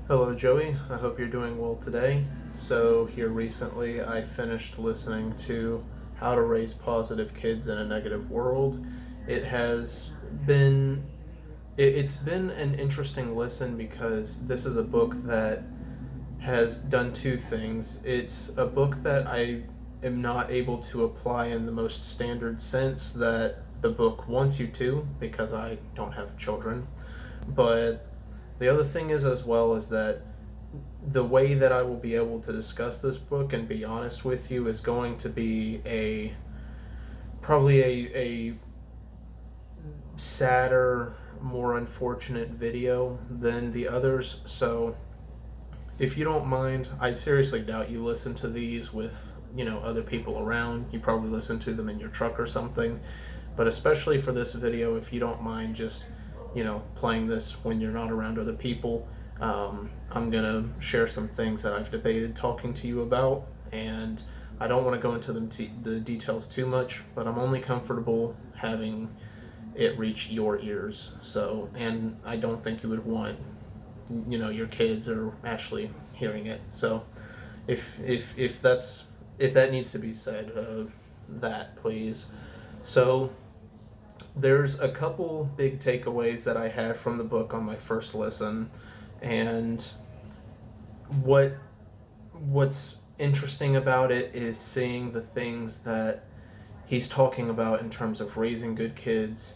Hello, Joey. I hope you're doing well today. So, here recently, I finished listening to How to Raise Positive Kids in a Negative World. It has been it's been an interesting listen because this is a book that has done two things. It's a book that I am not able to apply in the most standard sense that the book wants you to because I don't have children. But the other thing is, as well, is that the way that I will be able to discuss this book and be honest with you is going to be probably a sadder, more unfortunate video than the others. So if you don't mind, I seriously doubt you listen to these with, other people around. You probably listen to them in your truck or something. But especially for this video, if you don't mind just, playing this when you're not around other people, I'm going to share some things that I've debated talking to you about. And I don't want to go into the details too much, but I'm only comfortable having it reach your ears. So, and I don't think you would want, your kids are actually hearing it. So, if that needs to be said, that please. So there's a couple big takeaways that I had from the book on my first listen, and what what's interesting about it is seeing the things that he's talking about in terms of raising good kids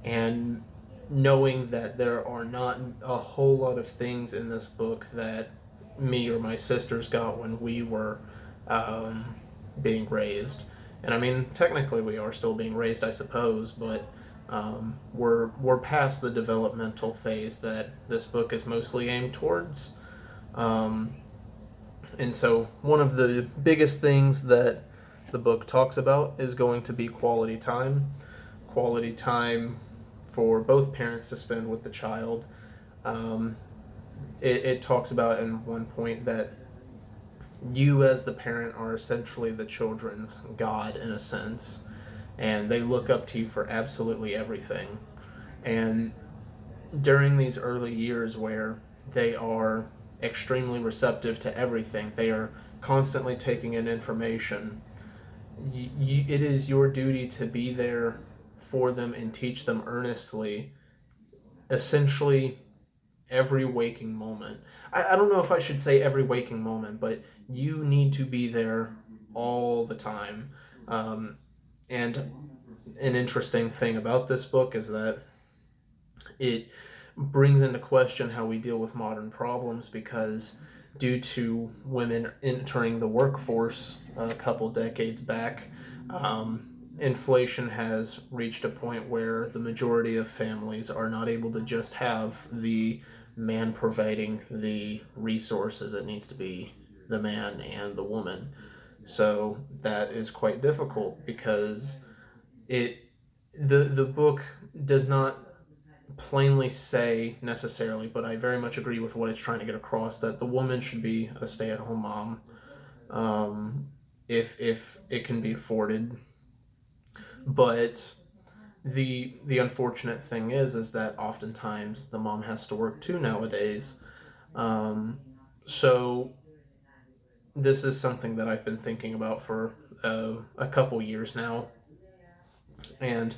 and knowing that there are not a whole lot of things in this book that me or my sisters got when we were um, being raised. And I mean, technically, we are still being raised, I suppose, but we're past the developmental phase that this book is mostly aimed towards. Um, and so, one of the biggest things that the book talks about is going to be quality time. Quality time for both parents to spend with the child. Um, it talks about in one point that you, as the parent, are essentially the children's God in a sense, and they look up to you for absolutely everything. And during these early years where they are extremely receptive to everything, they are constantly taking in information. It is your duty to be there for them and teach them earnestly, essentially every waking moment. I don't know if I should say every waking moment, but you need to be there all the time. Um, and an interesting thing about this book is that it brings into question how we deal with modern problems because due to women entering the workforce a couple decades back, inflation has reached a point where the majority of families are not able to just have the man providing the resources. It needs to be the man and the woman. So that is quite difficult because it the book does not plainly say necessarily, but I very much agree with what it's trying to get across that the woman should be a stay-at-home mom, um, if it can be afforded. But the unfortunate thing is that oftentimes the mom has to work too nowadays. Um, so this is something that I've been thinking about for a couple years now, and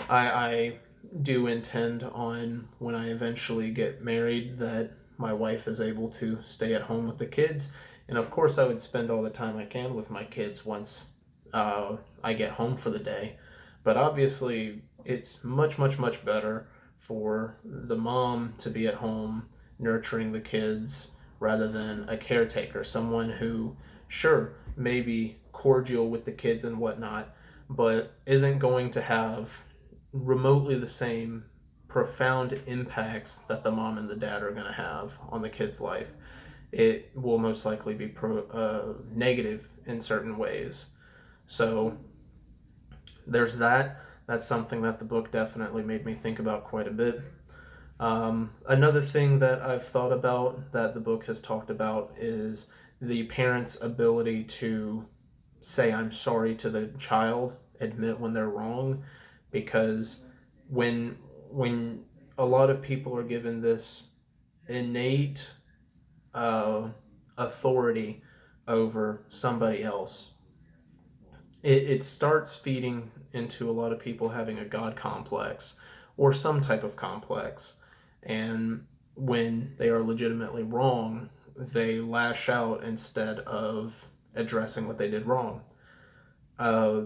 I do intend on when I eventually get married that my wife is able to stay at home with the kids, and of course I would spend all the time I can with my kids once I get home for the day. But obviously, it's much better for the mom to be at home nurturing the kids rather than a caretaker, someone who, sure, may be cordial with the kids and whatnot, but isn't going to have remotely the same profound impacts that the mom and the dad are going to have on the kid's life. It will most likely be negative in certain ways. So there's that. That's something that the book definitely made me think about quite a bit. Another thing that I've thought about that the book has talked about is the parent's ability to say I'm sorry to the child, admit when they're wrong, because when when a lot of people are given this innate uh, authority over somebody else, it starts feeding into a lot of people having a God complex or some type of complex. And when they are legitimately wrong, they lash out instead of addressing what they did wrong. Uh,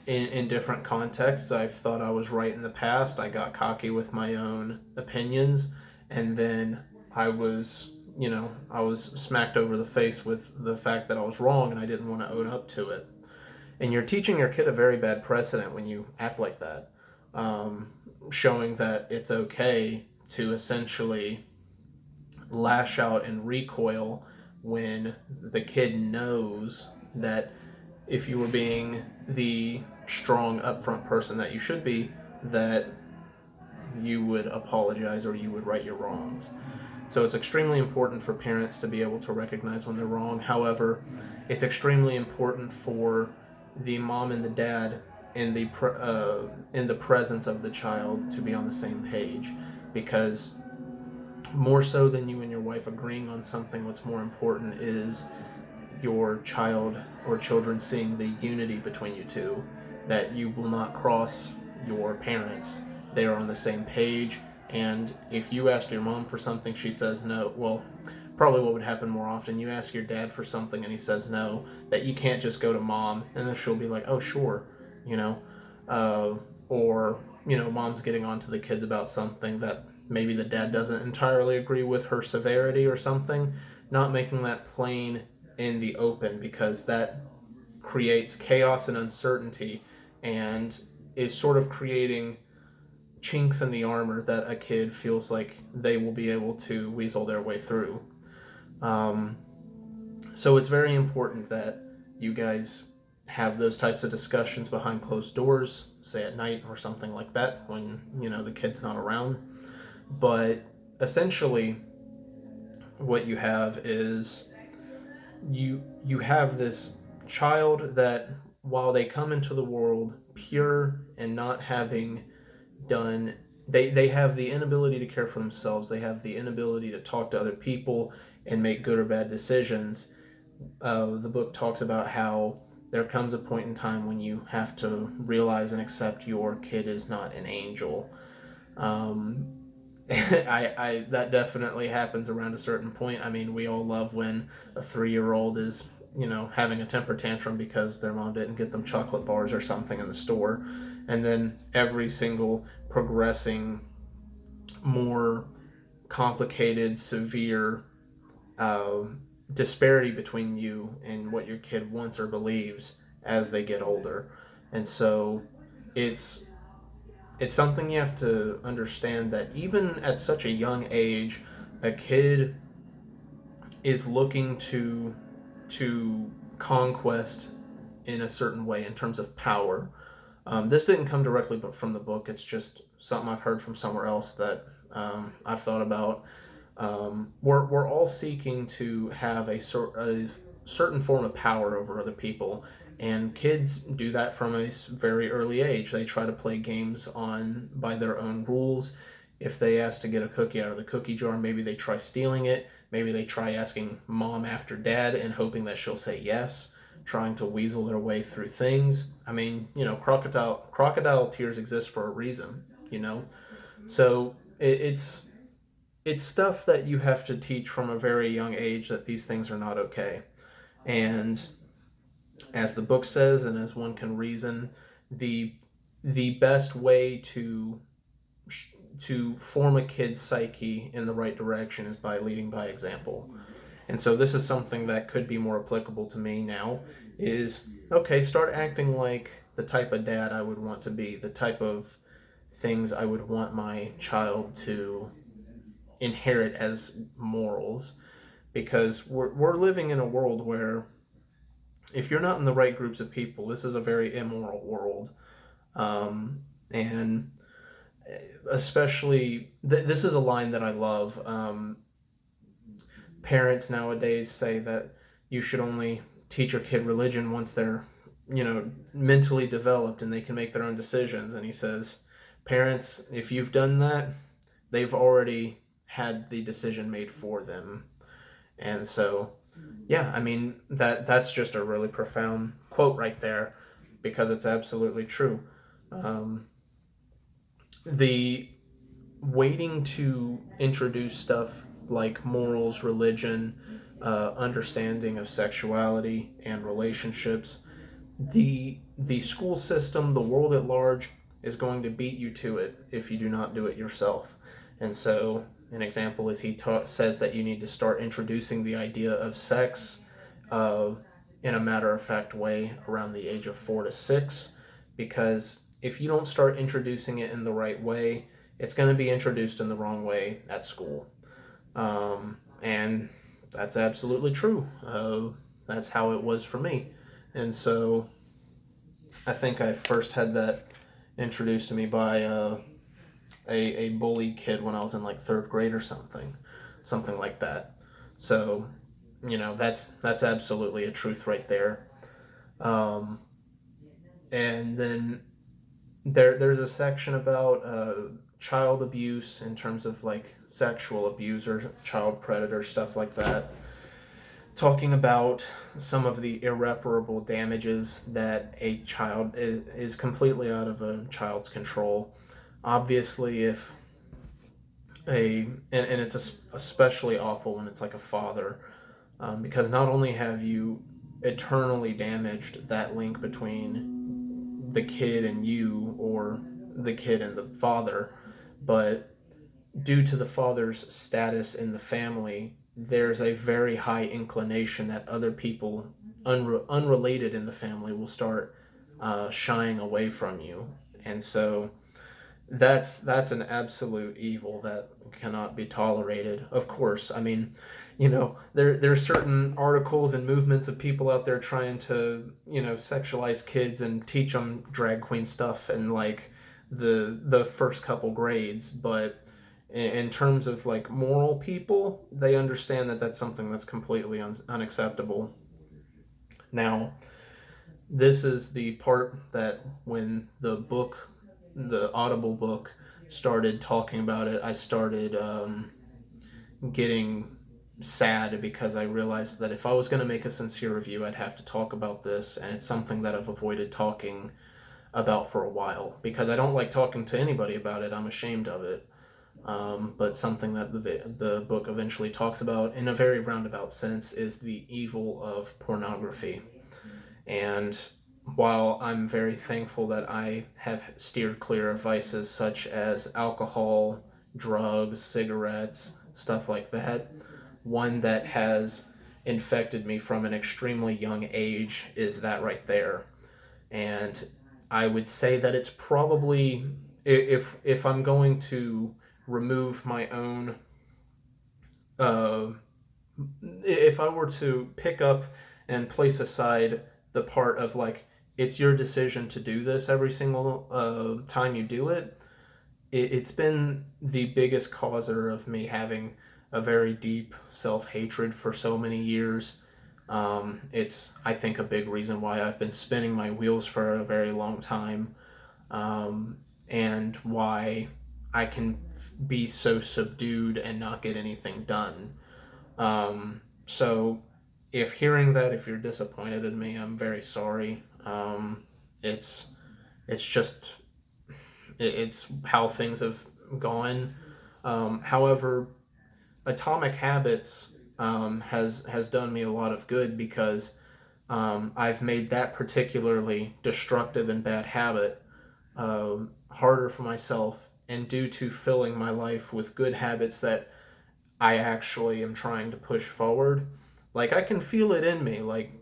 in different contexts, I've thought I was right in the past. I got cocky with my own opinions, and then I was smacked over the face with the fact that I was wrong, and I didn't want to own up to it. And you're teaching your kid a very bad precedent when you act like that, um, showing that it's okay to essentially lash out and recoil when the kid knows that if you were being the strong, upfront person that you should be, that you would apologize or you would right your wrongs. So it's extremely important for parents to be able to recognize when they're wrong. However, it's extremely important for the mom and the dad in the presence of the child to be on the same page, because more so than you and your wife agreeing on something, what's more important is your child or children seeing the unity between you two, that you will not cross your parents. They are on the same page. And if you ask your mom for something, she says no. Well, probably what would happen more often, you ask your dad for something and he says no, that you can't just go to mom and then she'll be like, oh, sure, you know. Uh, or, mom's getting on to the kids about something that maybe the dad doesn't entirely agree with her severity or something, not making that plain in the open, because that creates chaos and uncertainty and is sort of creating chinks in the armor that a kid feels like they will be able to weasel their way through. Um, so it's very important that you guys have those types of discussions behind closed doors, say at night or something like that, when the kid's not around. But essentially, what you have is you have this child that, while they come into the world pure and not having done, they have the inability to care for themselves, they have the inability to talk to other people and make good or bad decisions. The book talks about how there comes a point in time when you have to realize and accept your kid is not an angel. um, I that definitely happens around a certain point. I mean, we all love when a 3-year-old is, having a temper tantrum because their mom didn't get them chocolate bars or something in the store. And then every single progressing, more complicated, severe uh, disparity between you and what your kid wants or believes as they get older. And so it's it's something you have to understand, that even at such a young age, a kid is looking to conquest in a certain way in terms of power. This didn't come directly from the book. It's just something I've heard from somewhere else that I've thought about. We're all seeking to have a certain form of power over other people, and kids do that from a very early age. They try to play games on by their own rules. If they ask to get a cookie out of the cookie jar, maybe they try stealing it. Maybe they try asking mom after dad and hoping that she'll say yes, trying to weasel their way through things. I mean, crocodile tears exist for a reason, you know. So it's stuff that you have to teach from a very young age, that these things are not okay. And as the book says, and as one can reason, the the best way to form a kid's psyche in the right direction is by leading by example. And so this is something that could be more applicable to me now, is okay, start acting like the type of dad I would want to be, the type of things I would want my child to inherit as morals, because we're living in a world where if you're not in the right groups of people, this is a very immoral world. And especially, this is a line that I love. Parents nowadays say that you should only teach your kid religion once they're, mentally developed and they can make their own decisions. And he says, parents, if you've done that, they've already had the decision made for them. And so, yeah, I mean, that's just a really profound quote right there, because it's absolutely true. Um, the waiting to introduce stuff like morals, religion, understanding of sexuality and relationships, the school system, the world at large, is going to beat you to it if you do not do it yourself. And so, an example is says that you need to start introducing the idea of sex uh, in a matter of fact way around the age of 4 to 6, because if you don't start introducing it in the right way, it's going to be introduced in the wrong way at school. And that's absolutely true. That's how it was for me. And so I think I first had that introduced to me by a bully kid when I was in like third grade or something like that. So, that's absolutely a truth right there. Um, and then there's a section about child abuse in terms of like sexual abuser, child predator, stuff like that, talking about some of the irreparable damages that a child is completely out of a child's control. Obviously, if and it's especially awful when it's like a father, because not only have you eternally damaged that link between the kid and you, or the kid and the father, but due to the father's status in the family, there's a very high inclination that other people unrelated in the family will start shying away from you. And so that's an absolute evil that cannot be tolerated. Of course, I mean, there's certain articles and movements of people out there trying to sexualize kids and teach them drag queen stuff and like the first couple grades, but in terms of like moral people, they understand that that's something that's completely unacceptable. Now, this is the part that when the Audible book started talking about it, I started getting sad, because I realized that if I was going to make a sincere review, I'd have to talk about this, and it's something that I've avoided talking about for a while because I don't like talking to anybody about it. I'm ashamed of it. But something that the book eventually talks about in a very roundabout sense is the evil of pornography. And while I'm very thankful that I have steered clear of vices such as alcohol, drugs, cigarettes, stuff like that, one that has infected me from an extremely young age is that right there. And I would say that it's probably, if I'm going to remove my own, uh, if I were to pick up and place aside the part of like it's your decision to do this every single time you do it, it's been the biggest causer of me having a very deep self-hatred for so many years. It's, I think, a big reason why I've been spinning my wheels for a very long time, and why I can be so subdued and not get anything done. So, if you're disappointed in me, I'm very sorry. It's it's just it's how things have gone. However, Atomic Habits has done me a lot of good, because I've made that particularly destructive and bad habit harder for myself, and due to filling my life with good habits that I actually am trying to push forward, like I can feel it in me. Like,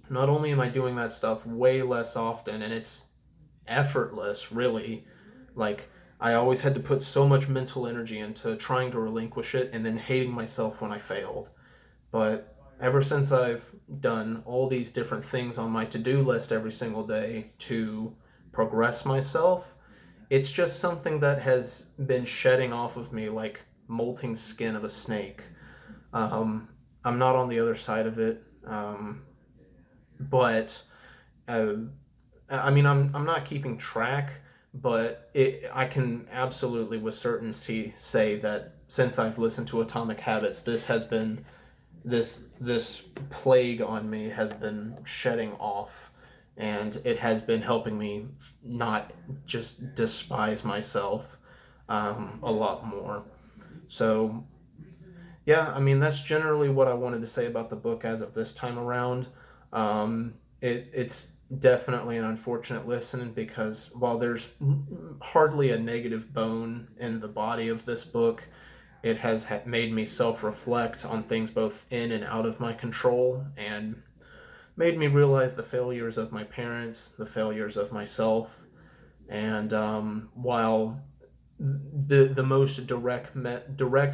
not only am I doing that stuff way less often, and it's effortless, really. Like, I always had to put so much mental energy into trying to relinquish it and then hating myself when I failed. But ever since I've done all these different things on my to-do list every single day to progress myself, it's just something that has been shedding off of me like molting skin of a snake. Um, I'm not on the other side of it, but uh, I mean, I'm not keeping track, but I can absolutely with certainty say that since I've listened to Atomic Habits, this has been this plague on me has been shedding off, and it has been helping me not just despise myself a lot more. So yeah, I mean, that's generally what I wanted to say about the book as of this time around. It's definitely an unfortunate listen, because while there's hardly a negative bone in the body of this book, it has made me self-reflect on things both in and out of my control, and made me realize the failures of my parents, the failures of myself. And while the most direct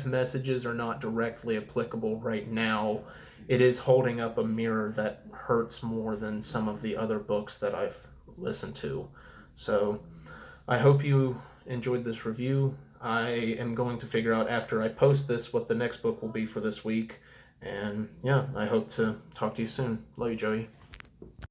messages are not directly applicable right now, it is holding up a mirror that hurts more than some of the other books that I've listened to. So I hope you enjoyed this review. I am going to figure out after I post this what the next book will be for this week. And yeah, I hope to talk to you soon. Love you, Joey.